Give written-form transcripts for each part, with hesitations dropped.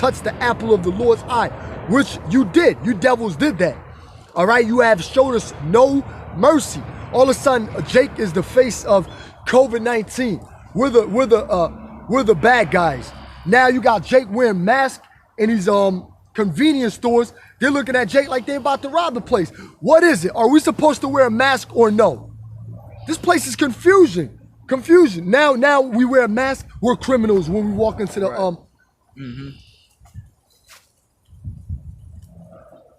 touch the apple of the Lord's eye, which you did. You devils did that. All right, you have showed us no mercy. All of a sudden, Jake is the face of COVID-19. We're the bad guys. Now you got Jake wearing masks in these convenience stores. They're looking at Jake like they're about to rob the place. What is it? Are we supposed to wear a mask or no? This place is confusion. Now we wear a mask. We're criminals when we walk into the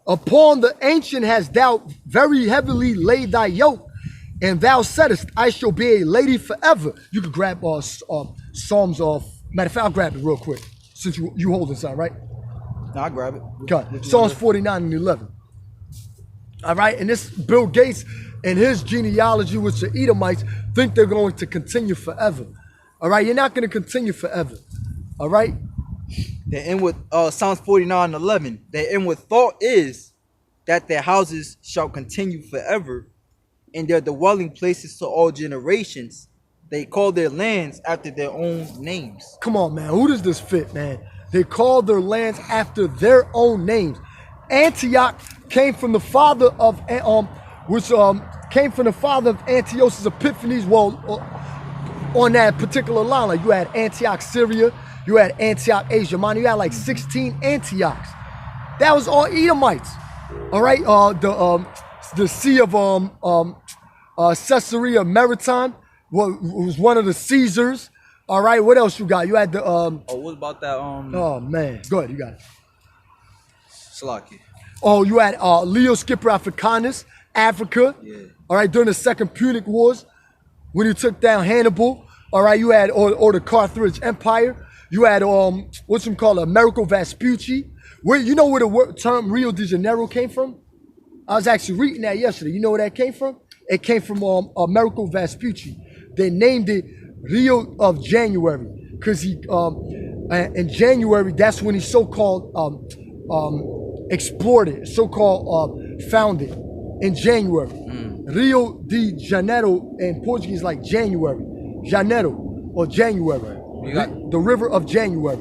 Upon the ancient hast thou very heavily laid thy yoke, and thou saidest, I shall be a lady forever. You could grab Psalms of, matter of fact, I'll grab it real quick, since you hold this out, right? No, I'll grab it. Okay. Psalms 49 and 11. All right, and this Bill Gates and his genealogy, which the Edomites, think they're going to continue forever. All right, you're not going to continue forever. All right? The inward, Psalms 49 and 11. The inward thought is that their houses shall continue forever, and their dwelling places to all generations. They call their lands after their own names. Come on, man. Who does this fit, man? They call their lands after their own names. Antioch came from the father of Antiochus Epiphanes. Well, on that particular line, like you had Antioch, Syria, you had Antioch, Asia Minor, you had like 16 Antiochs. That was all Edomites. All right, the Sea of Caesarea Maritime was one of the Caesars. All right, what else you got? You had the what about that oh man, go ahead, you got it. Salaki. Oh, you had Leo Skipper Africanus, Africa. Yeah. All right, during the Second Punic Wars, when you took down Hannibal. All right, you had or the Carthage Empire. You had what's it called, Americo Vespucci. Where you know where the term Rio de Janeiro came from? I was actually reading that yesterday. You know where that came from? It came from Americo Vespucci. They named it Rio of January because he in January, that's when he so-called explored it, so-called found it in January. Rio de Janeiro in Portuguese like January, Janeiro or January. You got the river of January.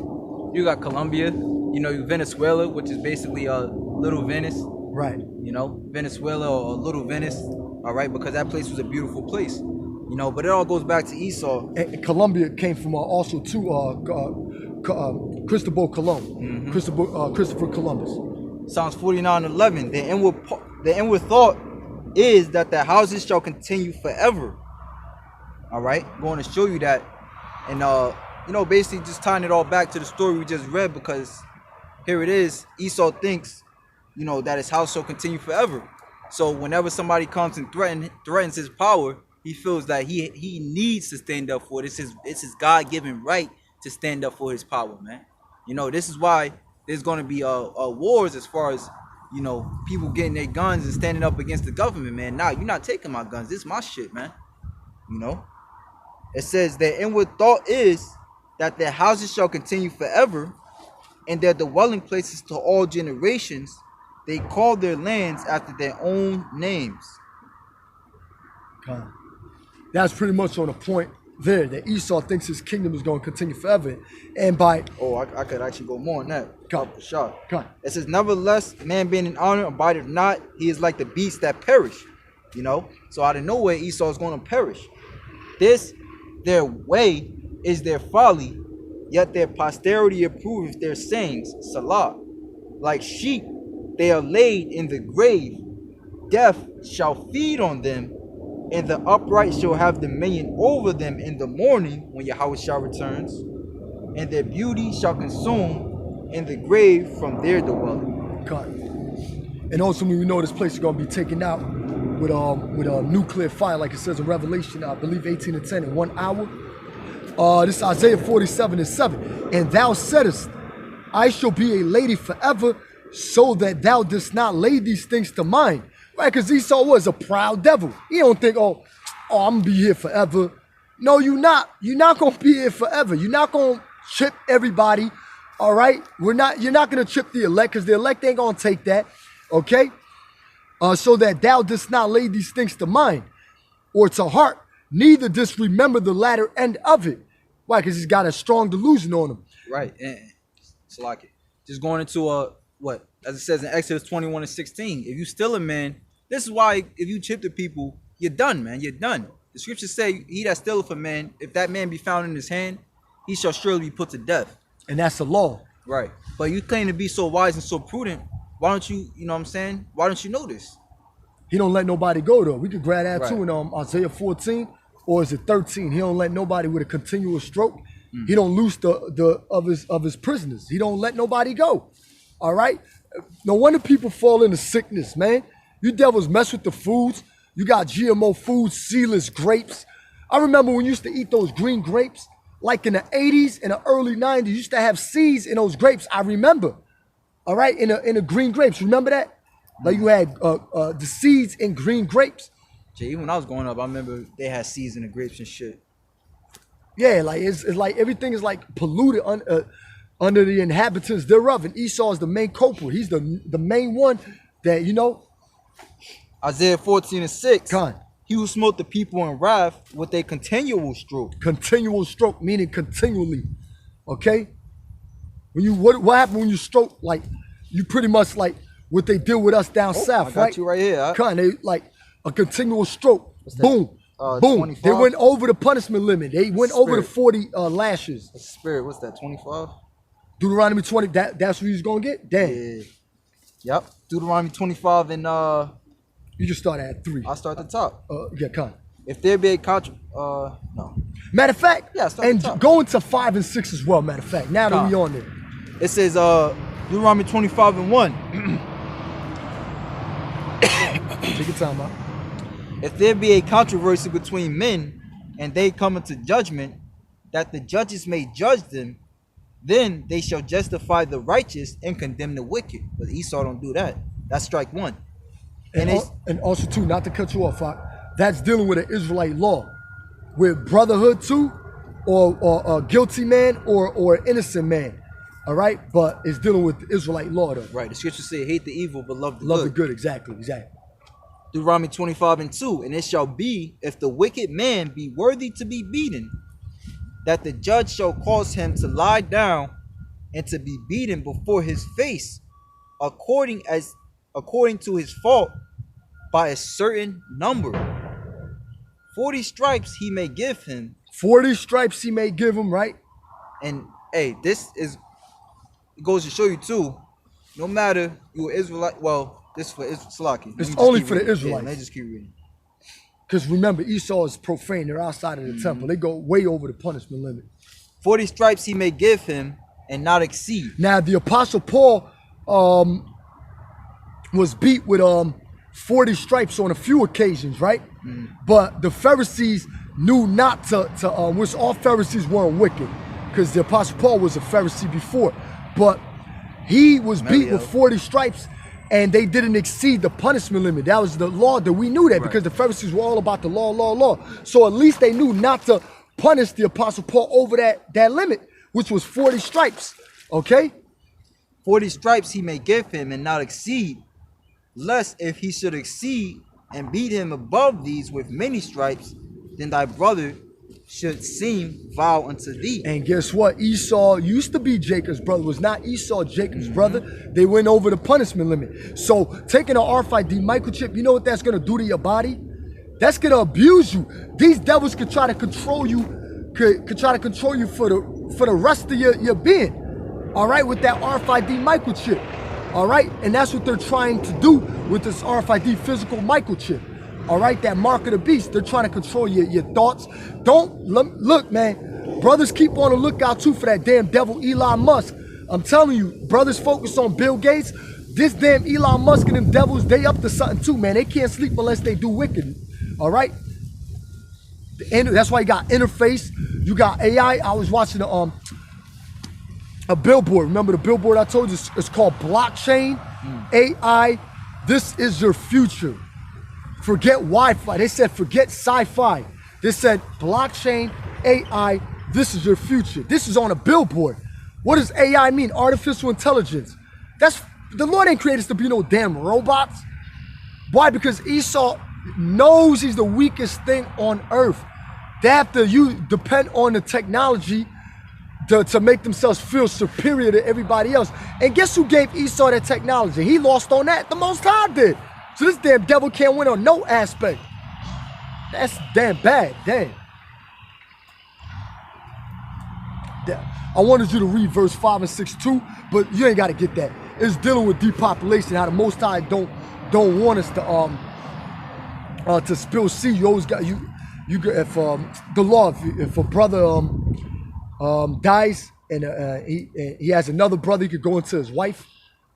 You got Colombia, you know, Venezuela, which is basically Little Venice. Right. You know, Venezuela or Little Venice. All right, because that place was a beautiful place. You know, but it all goes back to Esau. And Colombia came from also to Cristobal Colon, Christopher Columbus. Psalms 49:11. The inward thought is that the houses shall continue forever. All right, going to show you that, and you know, basically just tying it all back to the story we just read, because here it is. Esau thinks, you know, that his house shall continue forever. So whenever somebody comes and threatens his power, he feels that he needs to stand up for it. It's his God-given right to stand up for his power, man. You know, this is why there's going to be wars as far as, you know, people getting their guns and standing up against the government, man. Nah, you're not taking my guns. This is my shit, man. You know? It says their inward thought is that their houses shall continue forever, and their dwelling places to all generations. They call their lands after their own names. That's pretty much on the point there, that Esau thinks his kingdom is going to continue forever. And by... Oh, I could actually go more on that. Go. For sure. Go. It says, nevertheless, man being in honor, abideth not. He is like the beasts that perish. You know? So out of nowhere, Esau is going to perish. This, their way, is their folly, yet their posterity approveth their sayings. Salah. Like sheep, they are laid in the grave. Death shall feed on them, and the upright shall have dominion over them in the morning, when Yahweh shall returns, and their beauty shall consume in the grave from their dwelling. God. And ultimately, we know this place is going to be taken out with a nuclear fire, like it says in Revelation, I believe 18:10, in 1 hour. This is Isaiah 47:7. And thou saidest, I shall be a lady forever, so that thou didst not lay these things to mind. Right, because Esau was a proud devil. He don't think, oh, I'm going to be here forever. No, you're not. You're not going to be here forever. You're not going to chip everybody, all right? You're not going to chip the elect, because the elect ain't going to take that, okay? So that thou didst not lay these things to mind or to heart, neither didst remember the latter end of it. Why? Because he's got a strong delusion on him. Right. And Salaki. just going into what, as it says in Exodus 21:16. If you still a man, this is why if you chip the people, you're done, man. You're done. The scriptures say, he that stealeth a man, if that man be found in his hand, he shall surely be put to death. And that's the law. Right. But you claim to be so wise and so prudent. Why don't you, you know what I'm saying? Why don't you know this? He don't let nobody go though. We could grab that Right. too in Isaiah 14, or is it 13? He don't let nobody with a continuous stroke. He don't loose of his prisoners. He don't let nobody go. All right. No wonder people fall into sickness, man. You devils mess with the foods. You got GMO foods, seedless grapes. I remember when you used to eat those green grapes, like in the 80s and the early 90s, you used to have seeds in those grapes. I remember. All right, in the green grapes. Remember that? Like you had the seeds in green grapes. Jay, even when I was growing up, I remember they had seeds in the grapes and shit. Yeah, like it's like everything is like polluted under the inhabitants thereof. And Esau is the main culprit. He's the main one that, you know. Isaiah 14:6. God. He who smote the people in wrath with a continual stroke. Continual stroke, meaning continually. Okay? When you what happened when you stroke? Like you pretty much like what they did with us down south, I got right? you right here. Con, they like a continual stroke. Boom. Boom. 25? They went over the punishment limit. They went over the 40 lashes. Spirit, what's that? 25? Deuteronomy 20. That's what he's gonna get. Damn. Yeah. Yep. Deuteronomy 25 and You just start at 3. I'll start at the top. Yeah, con. If there be a no. Matter of fact, Yeah, start at and the top. going to 5 and 6 as well. Matter of fact, now that Con. we on there. It says Deuteronomy 25 and 1. Take your time out. If there be a controversy between men, and they come into judgment, that the judges may judge them, then they shall justify the righteous and condemn the wicked. But Esau don't do that. That's strike one. And also too, not to cut you off, that's dealing with an Israelite law, with brotherhood too, or a guilty man or an innocent man. All right, but it's dealing with the Israelite law though. Right. The scriptures say, hate the evil, but love the Love good. the good, exactly. Deuteronomy 25 and 2. And it shall be, if the wicked man be worthy to be beaten, that the judge shall cause him to lie down and to be beaten before his face, according to his fault, by a certain number. 40 stripes he may give him. 40 stripes he may give him, right? And hey, it goes to show you too, no matter you Israelite, well, this is for Salaki. It's only for the Israelites. Yeah, let me just keep reading. Because remember, Esau is profane. They're outside of the temple. They go way over the punishment limit. 40 stripes he may give him and not exceed. Now, the Apostle Paul was beat with 40 stripes on a few occasions, right? But the Pharisees knew not to which all Pharisees weren't wicked, because the Apostle Paul was a Pharisee before. But he was beat with 40 stripes, and they didn't exceed the punishment limit. That was the law that we knew that, right? Because the Pharisees were all about the law. So at least they knew not to punish the Apostle Paul over that limit, which was 40 stripes, okay? 40 stripes he may give him and not exceed, lest if he should exceed and beat him above these with many stripes, then thy brother should seem vile unto thee. And guess what? Esau used to be Jacob's brother. Was not Esau Jacob's brother. They went over the punishment limit. So taking an RFID microchip, you know what that's going to do to your body? That's going to abuse you. These devils could try to control you, could try to control you for the rest of your being. All right, with that RFID microchip. All right, and that's what they're trying to do with this RFID physical microchip. All right, that mark of the beast. They're trying to control your thoughts. Look, man. Brothers, keep on the lookout too for that damn devil Elon Musk. I'm telling you, brothers focus on Bill Gates. This damn Elon Musk and them devils, they up to something too, man. They can't sleep unless they do wicked. All right. That's why you got interface. You got AI. I was watching a billboard. Remember the billboard I told you? It's called blockchain. AI. This is your future. Forget Wi-Fi. They said forget sci-fi. They said blockchain, AI, this is your future. This is on a billboard. What does AI mean? Artificial intelligence. The Lord ain't created us to be no damn robots. Why? Because Esau knows he's the weakest thing on earth. They have to depend on the technology to make themselves feel superior to everybody else. And guess who gave Esau that technology? He lost on that. The Most High did. So this damn devil can't win on no aspect. That's damn bad. Damn. I wanted you to read verse 5 and 6 too, but you ain't got to get that. It's dealing with depopulation, how the Most High don't want us to spill seed. You always got you if the law, if a brother dies and he has another brother, he could go into his wife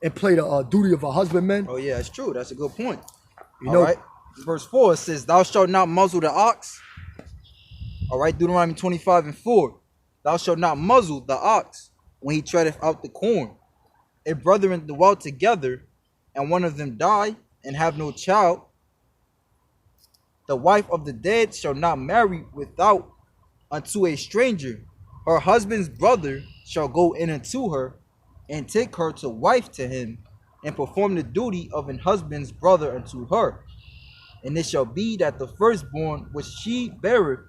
and play the duty of a husbandman. Oh yeah, that's true. That's a good point. You know, all right. Verse 4 it says, "Thou shalt not muzzle the ox." All right, Deuteronomy 25:4. "Thou shalt not muzzle the ox when he treadeth out the corn. If brethren dwell together, and one of them die and have no child, the wife of the dead shall not marry without unto a stranger. Her husband's brother shall go in unto her, and take her to wife to him, and perform the duty of an husband's brother unto her. And it shall be that the firstborn which she beareth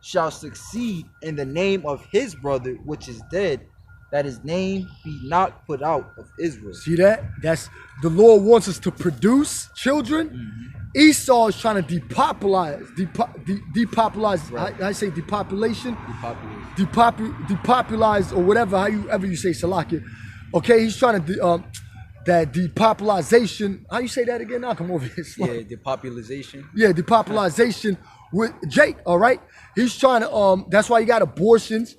shall succeed in the name of his brother which is dead, that his name be not put out of Israel." See that? That's the Lord wants us to produce children. Esau is trying to depopulize. Right. I say depopulation. Depopulize or whatever, however you say Salakia. Okay, he's trying to that depopulization. How you say that again? Now come over here. Yeah, depopulization. Yeah, depopulization with Jake. All right, he's trying to. That's why you got abortions.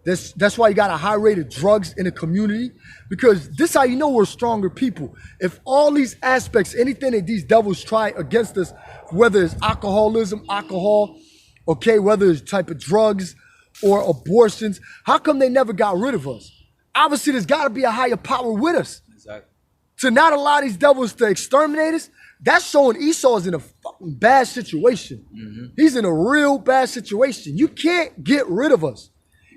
That's why you got a high rate of drugs in the community, because this is how you know we're stronger people. If all these aspects, anything that these devils try against us, whether it's alcohol, okay, whether it's type of drugs or abortions, how come they never got rid of us? Obviously, there's got to be a higher power with us. Exactly. To not allow these devils to exterminate us, that's showing Esau's in a fucking bad situation. He's in a real bad situation. You can't get rid of us.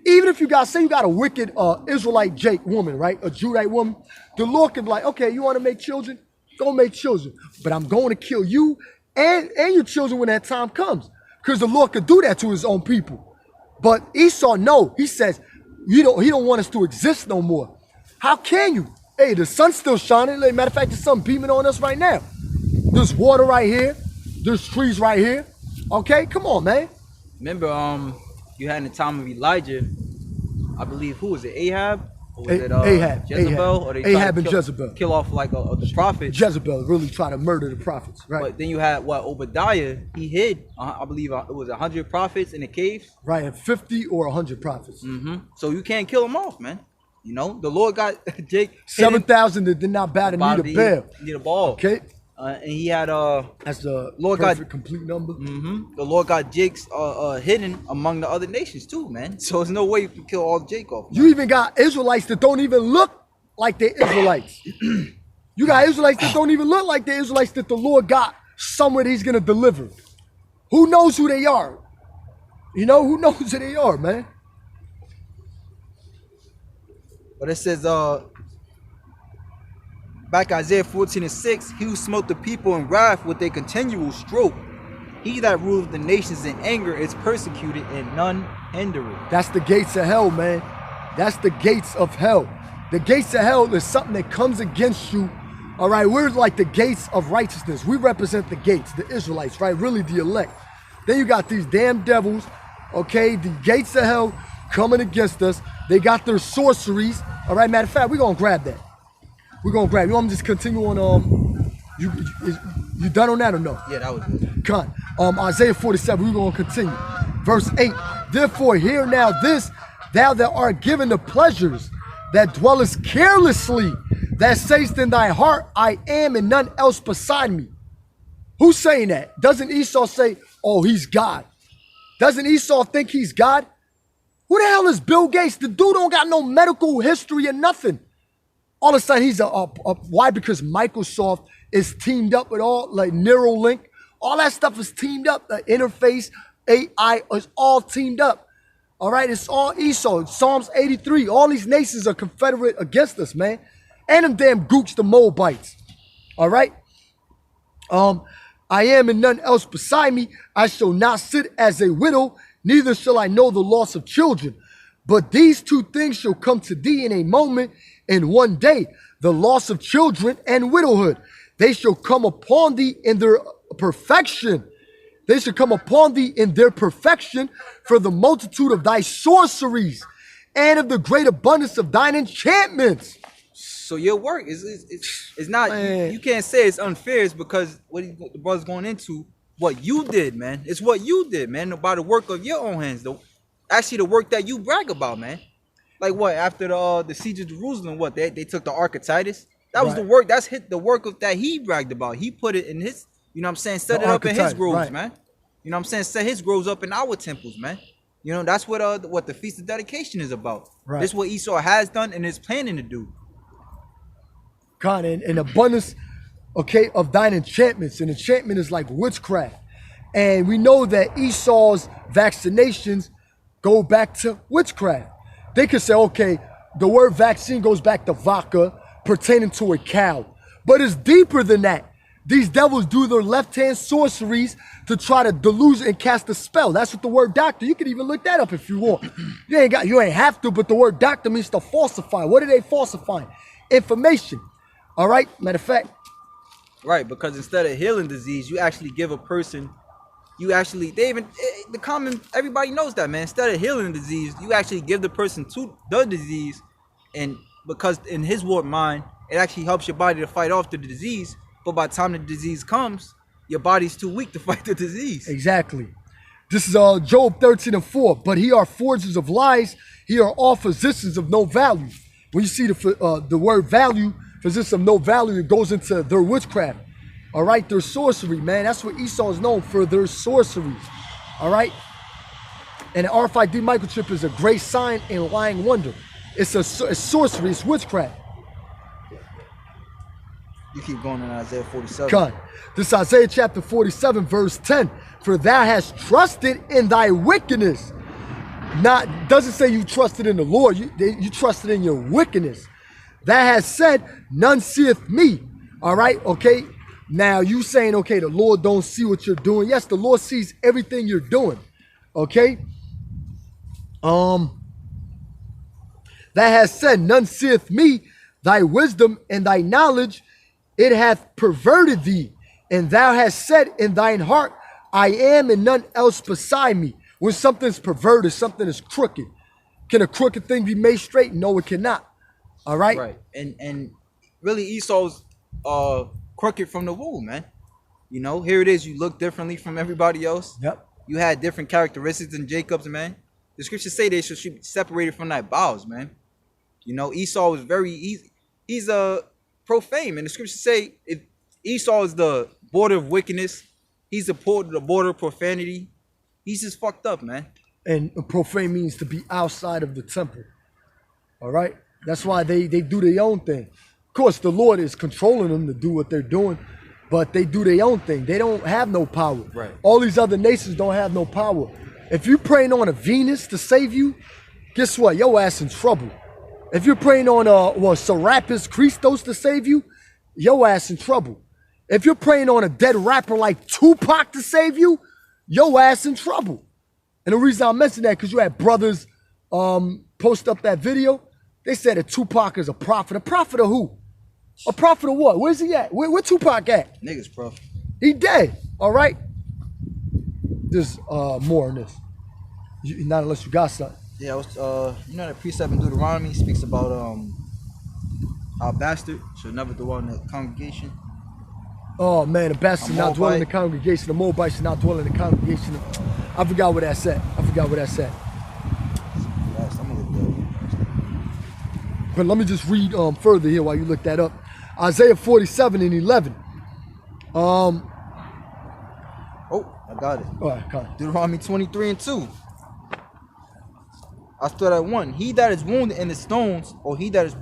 Even if you got, say you got a wicked Israelite Jake woman, right? A Judite woman. The Lord can be like, okay, you want to make children? Go make children. But I'm going to kill you and your children when that time comes. Because the Lord could do that to his own people. But Esau, no. He says, he don't want us to exist no more. How can you? Hey, the sun's still shining. Matter of fact, the sun beaming on us right now. There's water right here. There's trees right here. Okay, come on, man. Remember, you had in the time of Elijah, I believe, who was it, Ahab? Or was it Ahab. Jezebel? Or they Ahab and Jezebel. Kill off like the prophet. Jezebel really tried to murder the prophets, right? But then you had, Obadiah, he hid, I believe it was 100 prophets in the caves. Right, and 50 or 100 prophets. So you can't kill them off, man. You know, the Lord got Jake 7,000 that did not bow to need a bell. Need a ball. Okay. And he had that's the Lord perfect complete number. The Lord got Jake's hidden among the other nations too, man. So there's no way you can kill all Jake off. You even got Israelites that don't even look like they're Israelites. You got Israelites that don't even look like they're Israelites that the Lord got somewhere that he's gonna deliver. Who knows who they are? You know, who knows who they are, man? But it says back Isaiah 14:6, he who smote the people in wrath with a continual stroke. He that ruleth the nations in anger is persecuted, and none hinder it. That's the gates of hell, man. That's the gates of hell. The gates of hell is something that comes against you. All right, we're like the gates of righteousness. We represent the gates, the Israelites, right? Really the elect. Then you got these damn devils, okay? The gates of hell coming against us. They got their sorceries. All right, matter of fact, we're going to grab that. We're going to grab. You want me to just continue on? You done on that or no? Yeah, that was it. Con. Isaiah 47, we're going to continue. Verse 8. Therefore, hear now this, thou that art given the pleasures, that dwellest carelessly, that sayest in thy heart, I am and none else beside me. Who's saying that? Doesn't Esau say, oh, he's God? Doesn't Esau think he's God? Who the hell is Bill Gates? The dude don't got no medical history or nothing. All of a sudden, he's why? Because Microsoft is teamed up with all, like Neuralink. All that stuff is teamed up. The interface, AI is all teamed up. All right, it's all Esau. Psalms 83. All these nations are confederate against us, man. And them damn gooks, the Moabites. All right. I am and none else beside me. I shall not sit as a widow, neither shall I know the loss of children. But these two things shall come to thee in a moment, in one day, the loss of children and widowhood. They shall come upon thee in their perfection. They shall come upon thee in their perfection for the multitude of thy sorceries and of the great abundance of thine enchantments. So your work is not, you can't say it's unfair. It's because what the brother's going into, what you did, man. It's what you did, man, by the work of your own hands, though. Actually, the work that you brag about, man. Like what, after the siege of Jerusalem, what, they took the Ark of Titus? That was the work, that's the work of that he bragged about. He put it in his, you know what I'm saying, set it up in his groves, man. You know what I'm saying, set his groves up in our temples, man. You know, that's what the Feast of Dedication is about. Right. This is what Esau has done and is planning to do. God, and abundance, okay, of thine enchantments. And enchantment is like witchcraft. And we know that Esau's vaccinations go back to witchcraft. They could say, okay, the word vaccine goes back to vodka pertaining to a cow. But it's deeper than that. These devils do their left-hand sorceries to try to delude and cast a spell. That's what the word doctor, you can even look that up if you want. You ain't have to, but the word doctor means to falsify. What are they falsifying? Information. All right, matter of fact. Right, because instead of healing disease, you actually give a person, everybody knows that, man. Instead of healing disease, you actually give the person to the disease, and because in his warped mind, it actually helps your body to fight off the disease, but by the time the disease comes, your body's too weak to fight the disease. Exactly. This is Job 13:4. But he are forgers of lies, he are all physicians of no value. When you see the word value, physicians of no value, it goes into their witchcraft. All right, their sorcery, man. That's what Esau is known for, their sorcery. All right. And an RFID microchip is a great sign and lying wonder. It's sorcery, it's witchcraft. You keep going in Isaiah 47. God, this Isaiah chapter 47, verse 10. For thou hast trusted in thy wickedness. Doesn't say you trusted in the Lord. You trusted in your wickedness. Thou hast said, none seeth me. All right, okay. Now you saying, okay, the Lord don't see what you're doing. Yes, the Lord sees everything you're doing. Okay. Thou hast said, none seeth me. Thy wisdom and thy knowledge, it hath perverted thee. And thou hast said in thine heart, I am and none else beside me. When something's perverted, something is crooked. Can a crooked thing be made straight? No, it cannot. All right. Right. And really Esau's crooked from the womb, man. You know, here it is. You look differently from everybody else. Yep. You had different characteristics than Jacob's, man. The scriptures say they should be separated from thy bowels, man. You know, Esau was he's a profane, and the scriptures say if Esau is the border of wickedness, he's the border of profanity. He's just fucked up, man. And profane means to be outside of the temple. All right. That's why they do their own thing. Of course, the Lord is controlling them to do what they're doing, but they do their own thing. They don't have no power. Right. All these other nations don't have no power. If you're praying on a Venus to save you, guess what? Your ass in trouble. If you're praying on Serapis Christos to save you, your ass in trouble. If you're praying on a dead rapper like Tupac to save you, your ass in trouble. And the reason I mention that because you had brothers post up that video. They said that Tupac is a prophet. A prophet of who? A prophet of what? Where's he at? Where Tupac at? Niggas prophet. He dead. All right. There's more in this. Not unless you got something. Yeah, you know that precept in Deuteronomy speaks about our bastard should never dwell in the congregation. Oh man, the bastard should not dwell in the congregation. The Moabite should not dwell in the congregation. I forgot where that's at. But let me just read further here while you look that up. Isaiah 47:11. Oh, I got it. All right, come on. Deuteronomy 23:2. I start at 1. He that is wounded in the stones, or he that is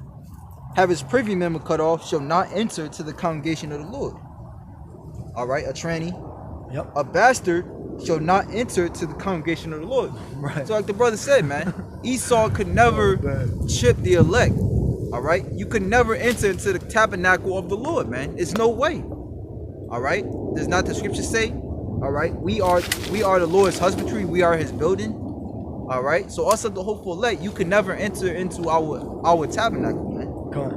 have his privy member cut off, shall not enter to the congregation of the Lord. All right, a tranny. Yep. A bastard shall not enter to the congregation of the Lord. Right. So like the brother said, man, Esau could never chip the elect. All right, you could never enter into the tabernacle of the Lord, man. It's no way. All right, does not the scripture say? All right, we are the Lord's husbandry. We are His building. All right. So us of the hopeful elect, you could never enter into our tabernacle, man. Con.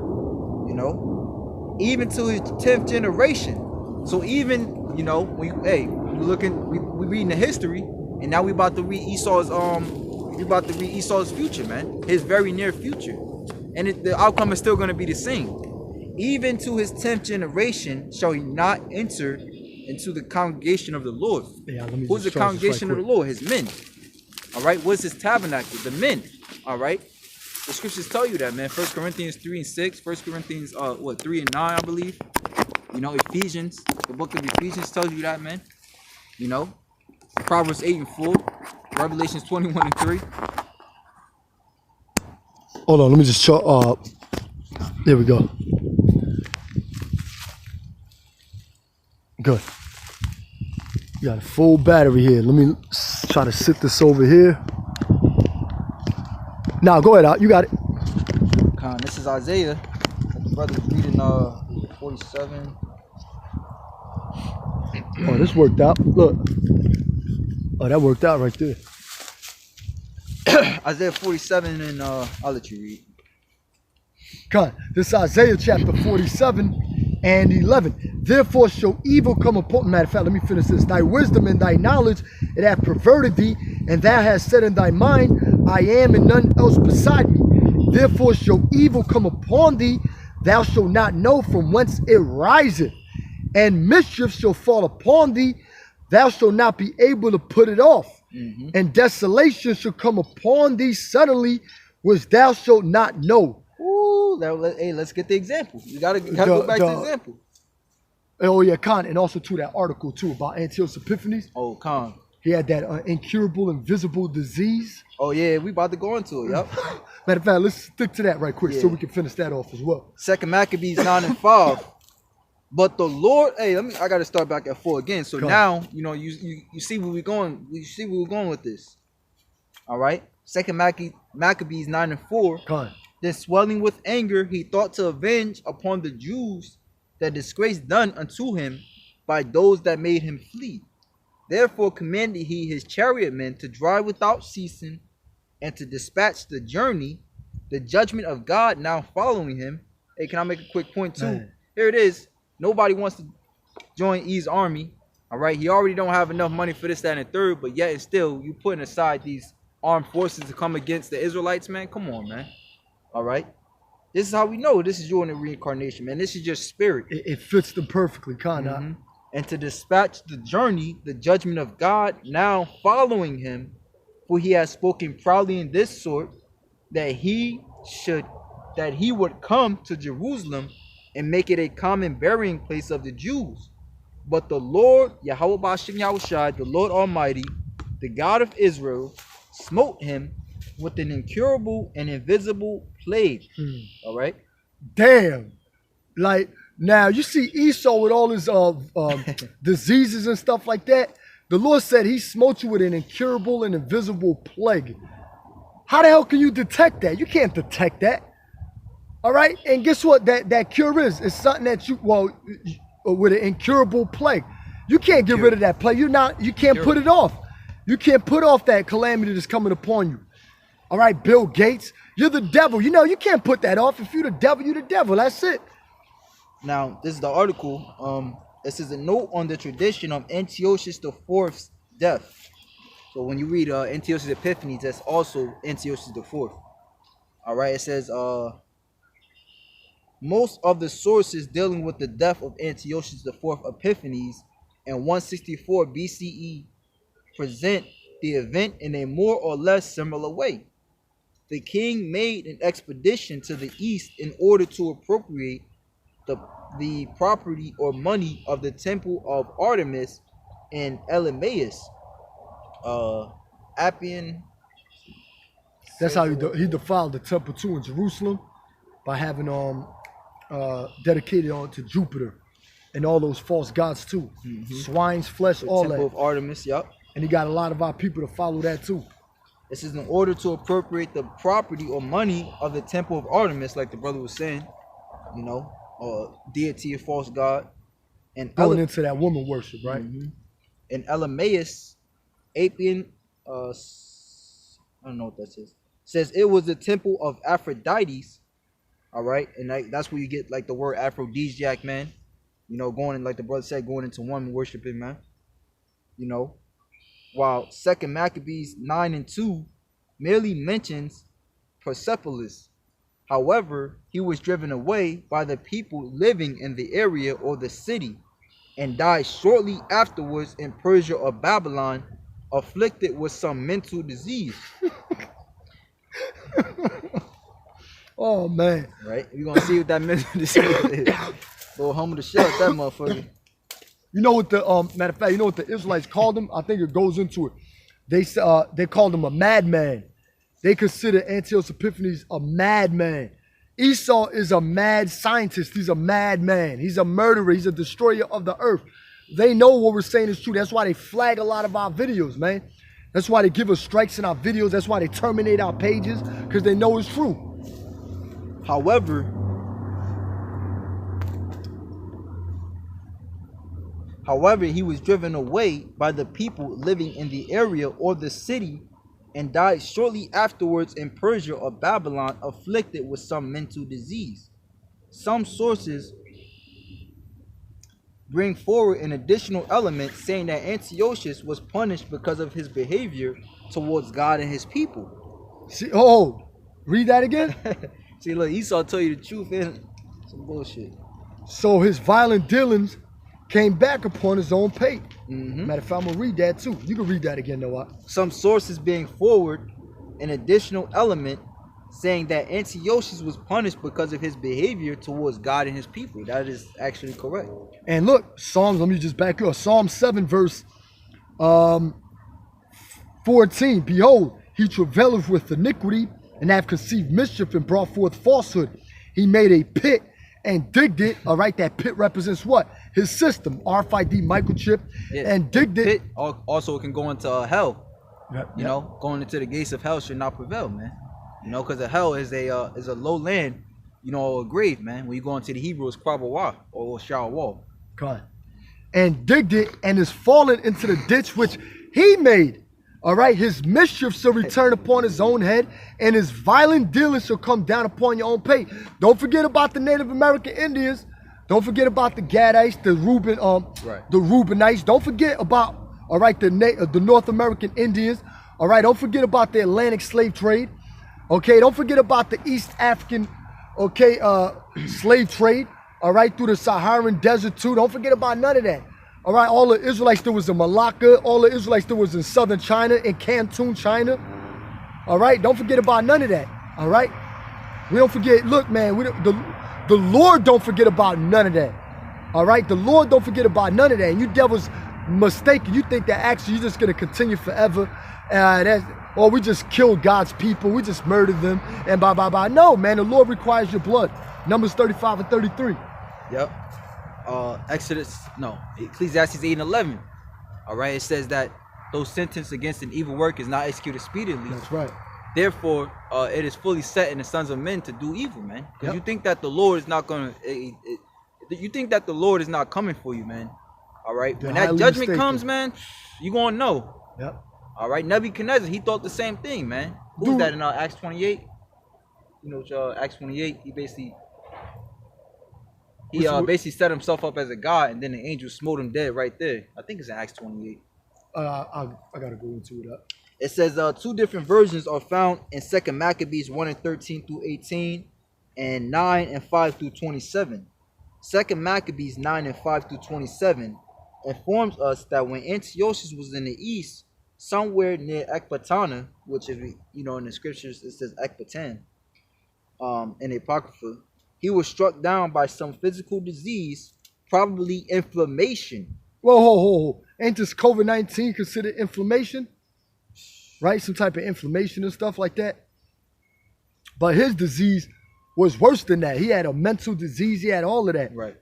You know, even to his 10th generation. So even, you know, we reading the history, and now we about to read Esau's future, man. His very near future, and the outcome is still going to be the same. Even to his 10th generation shall he not enter into the congregation of the Lord. Yeah, Who's the congregation of the Lord? His men. All right. What's his tabernacle? The men. All right. The scriptures tell you that, man. 1 Corinthians 3 and 6. 1 Corinthians 3 and 9, I believe. You know, Ephesians. The book of Ephesians tells you that, man. You know, Proverbs 8 and 4. Revelations 21 and 3. Hold on, let me just chart. There we go. Good. You got a full battery here. Let me try to sit this over here. Now, go ahead, out. You got it. This is Isaiah. The brother's reading 47. Oh, this worked out. Look. Oh, that worked out right there. Isaiah 47, and I'll let you read. God, this is Isaiah chapter 47 and 11. Therefore shall evil come upon, matter of fact, let me finish this. Thy wisdom and thy knowledge, it hath perverted thee, and thou hast said in thy mind, I am and none else beside me. Therefore shall evil come upon thee, thou shalt not know from whence it riseth. And mischief shall fall upon thee, thou shalt not be able to put it off. And desolation shall come upon thee suddenly, which thou shalt not know. Ooh, hey, let's get the example. You gotta go back to the example. Oh yeah, Khan, and also to that article too about Antiochus Epiphanes. Oh, Khan. He had that incurable, invisible disease. Oh yeah, we about to go into it. Yep. Matter of fact, let's stick to that right quick so we can finish that off as well. 2 Maccabees 9 and 5. But the Lord, hey, I gotta start back at 4 again. So now, you know, you see where we're going. You see where we're going with this. All right. 2 Maccabees 9 and 4. Con. Then swelling with anger, he thought to avenge upon the Jews the disgrace done unto him by those that made him flee. Therefore commanded he his chariot men to drive without ceasing, and to dispatch the journey, the judgment of God now following him. Hey, can I make a quick point too? Man. Here it is. Nobody wants to join E's army. All right. He already don't have enough money for this, that, and third, but yet and still you putting aside these armed forces to come against the Israelites, man. Come on, man. All right. This is how we know this is you in the reincarnation, man. This is your spirit. It fits them perfectly, kind of. And to dispatch the journey, the judgment of God now following him, for he has spoken proudly in this sort, that he would come to Jerusalem and make it a common burying place of the Jews. But the Lord, Yahweh Bashim Yahushai, the Lord Almighty, the God of Israel, smote him with an incurable and invisible plague. All right. Damn. Like, now you see Esau with all his diseases and stuff like that. The Lord said he smote you with an incurable and invisible plague. How the hell can you detect that? You can't detect that. All right. And guess what? That cure is. It's something that with an incurable plague. You can't get rid of that plague. You can't put it off. You can't put off that calamity that's coming upon you. All right, Bill Gates, you're the devil. You know, you can't put that off. If you're the devil, you're the devil. That's it. Now, this is the article. This is a note on the tradition of Antiochus IV's death. So when you read Antiochus Epiphanes, that's also Antiochus IV. All right, it says, most of the sources dealing with the death of Antiochus IV Epiphanes in 164 BCE present the event in a more or less similar way. The king made an expedition to the east in order to appropriate the property or money of the temple of Artemis in Elymais. Appian. That's how he defiled the temple too in Jerusalem by having dedicated on to Jupiter and all those false gods too. Swine's flesh, all that. Temple of Artemis, yep. And he got a lot of our people to follow that too. This is in order to appropriate the property or money of the temple of Artemis, like the brother was saying, you know, or deity of false god. And going into that woman worship, right? In Elymais, Appian I don't know what that says. It says it was the temple of Aphrodite's. All right, and that's where you get like the word aphrodisiac, man. You know, going in, like the brother said, going into one worshiping, man. You know, while Second Maccabees 9:2 merely mentions Persepolis. However, he was driven away by the people living in the area or the city, and died shortly afterwards in Persia or Babylon, afflicted with some mental disease. Oh man! Right? We're gonna see what that mental disease is. Little home of the shell, that motherfucker. You know what the matter of fact, you know what the Israelites called him? I think it goes into it. They called him a madman. They consider Antiochus Epiphanes a madman. Esau is a mad scientist. He's a madman. He's a murderer. He's a destroyer of the earth. They know what we're saying is true. That's why they flag a lot of our videos, man. That's why they give us strikes in our videos. That's why they terminate our pages, because they know it's true. However, he was driven away by the people living in the area or the city, and died shortly afterwards in Persia or Babylon, afflicted with some mental disease. Some sources bring forward an additional element saying that Antiochus was punished because of his behavior towards God and his people. See, read that again. See, look, Esau tell you the truth and some bullshit. So his violent dealings came back upon his own pate. Matter of fact, I'm gonna read that too. You can read that again, Noah. Some sources being forward an additional element saying that Antiochus was punished because of his behavior towards God and his people. That is actually correct. And look, Psalms, let me just back you up. Psalm 7 verse 14. Behold, he travaileth with iniquity, and hath conceived mischief, and brought forth falsehood. He made a pit and digged it. All right, that pit represents what? His system, RFID microchip, and digged it. Also, it can go into hell. Yep, you know, going into the gates of hell should not prevail, man. You know, because the hell is a low land, you know, a grave, man. When you go into the Hebrew, it's Krabawah or Shawwal. God. And digged it, and is fallen into the ditch which he made. All right, his mischief shall return upon his own head, and his violent dealings shall come down upon your own pate. Don't forget about the Native American Indians. Don't forget about the Gadites, the Reubenites. Don't forget about, all right, the North American Indians. All right, don't forget about the Atlantic slave trade. Okay, don't forget about the East African, slave trade. All right, through the Saharan desert too. Don't forget about none of that. All right, all the Israelites that was in Malacca, all the Israelites that was in southern China, in Canton, China. All right, don't forget about none of that. All right, we don't forget. Look, man, the Lord don't forget about none of that. All right, the Lord don't forget about none of that. And you devils mistaken. You think that actually you're just gonna continue forever, or we just killed God's people, we just murdered them, and blah blah blah. No, man, the Lord requires your blood. Numbers 35 and 33. Yep. Ecclesiastes 8 and 11. All right, it says that those sentenced against an evil work is not executed speedily. That's right. Therefore, it is fully set in the sons of men to do evil, man. Because you think that the Lord is not gonna, you think that the Lord is not coming for you, man. All right, when that judgment comes, man, you gonna know. Yep. All right, Nebuchadnezzar, he thought the same thing, man. Who's that in Acts 28? You know, Acts 28, he basically set himself up as a god, and then the angel smote him dead right there. I think it's in Acts 28. I gotta go into it. It says two different versions are found in 2 Maccabees 1 and 13 through 18, and 9 and 5 through 27. 2 Maccabees 9 and 5 through 27 informs us that when Antiochus was in the east, somewhere near Ecbatana, which is, you know, in the scriptures it says Ecbatan, in the Apocrypha, he was struck down by some physical disease, probably inflammation. Whoa. Ain't this COVID-19 considered inflammation? Right? Some type of inflammation and stuff like that. But his disease was worse than that. He had a mental disease. He had all of that. Right.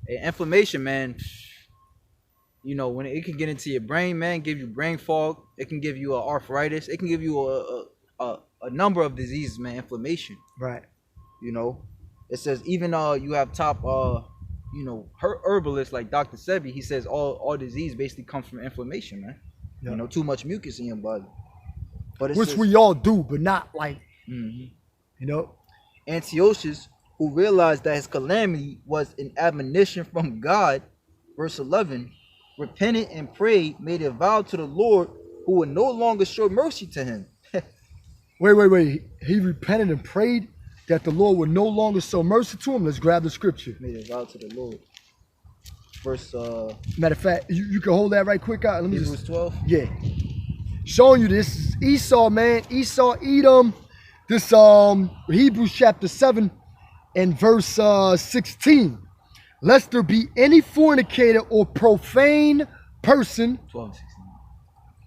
And inflammation, man, you know, when it can get into your brain, man, give you brain fog. It can give you arthritis. It can give you a number of diseases, man, inflammation. Right. You know, it says even you have top, you know, herbalists like Dr. Sebi, he says all disease basically comes from inflammation, man. Yep. You know, too much mucus in your body. But it which says, we all do, but not like, Mhm. you know. Antiochus, who realized that his calamity was an admonition from God, verse 11, repented and prayed, made a vow to the Lord, who would no longer show mercy to him. Wait. He repented and prayed that the Lord would no longer show mercy to him. Let's grab the scripture. Made a vow to the Lord. Verse Matter of fact, you can hold that right quick out. Let me Hebrews just 12. Yeah. Showing you this is Esau, man. Esau, Edom. This Hebrews chapter 7 and verse 16. Lest there be any fornicator or profane person. 12, 16.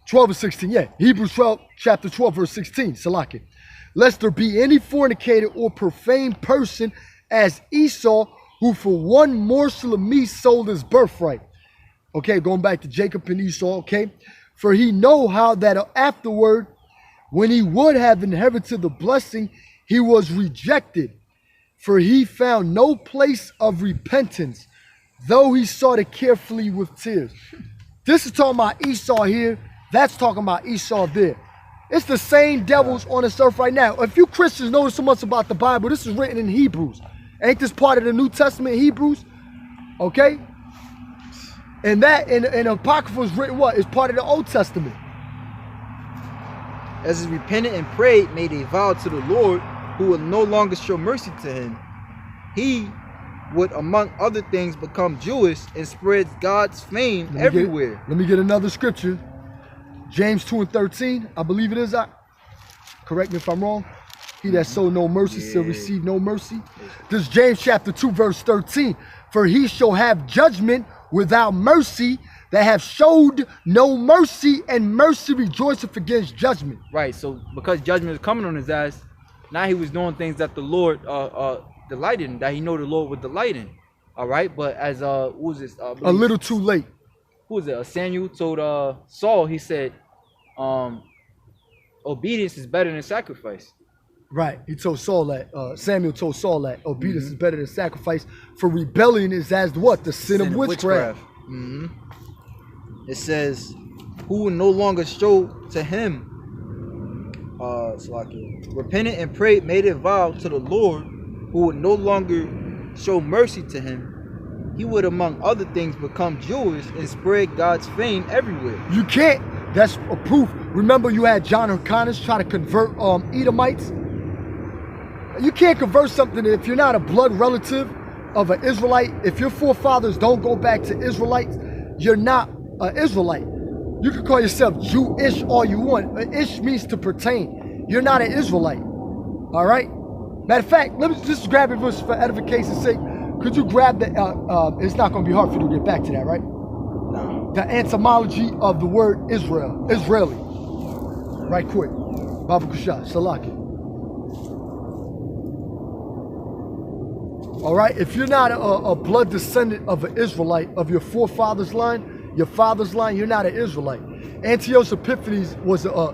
12 and 16, yeah. Hebrews 12, chapter 12, verse 16. Salaki. Lest there be any fornicator or profane person as Esau, who for one morsel of meat sold his birthright. Okay, going back to Jacob and Esau, okay. For he know how that afterward, when he would have inherited the blessing, he was rejected. For he found no place of repentance, though he sought it carefully with tears. This is talking about Esau here. That's talking about Esau there. It's the same devils on this earth right now. If you Christians know so much about the Bible, this is written in Hebrews. Ain't this part of the New Testament, Hebrews? Okay? And that in Apocrypha is written what? It's part of the Old Testament. As he repented and prayed, made a vow to the Lord, who would no longer show mercy to him, he would, among other things, become Jewish and spread God's fame everywhere. Let me get another scripture. James 2 and 13, I believe it is. Correct me if I'm wrong. He that showed no mercy shall receive no mercy. This is James chapter 2 verse 13. For he shall have judgment without mercy that have showed no mercy, and mercy rejoiceth against judgment. Right, so because judgment is coming on his ass, now he was doing things that the Lord delighted in, that he know the Lord would delight in. All right, but as who was this? A little too late. Who was it? Samuel told Saul, he said, obedience is better than sacrifice. Right. He told Saul that, Samuel told Saul that obedience is better than sacrifice, for rebellion is as what? The sin of witchcraft. It says, who will no longer show to him, repented and prayed, made a vow to the Lord, who would no longer show mercy to him. He would, among other things, become Jewish and spread God's fame everywhere. You can't. That's a proof. Remember, you had John Hyrcanus try to convert Edomites. You can't convert something if you're not a blood relative of an Israelite. If your forefathers don't go back to Israelites, you're not an Israelite. You can call yourself Jewish all you want. Ish means to pertain. You're not an Israelite. All right? Matter of fact, let me just grab it for edification's sake. Could you grab the, it's not going to be hard for you to get back to that, right? No. The etymology of the word Israel, Israeli. Right quick. Baba Kusha, Salaki. All right, if you're not a blood descendant of an Israelite, of your forefather's line, your father's line, you're not an Israelite. Antiochus Epiphanes was a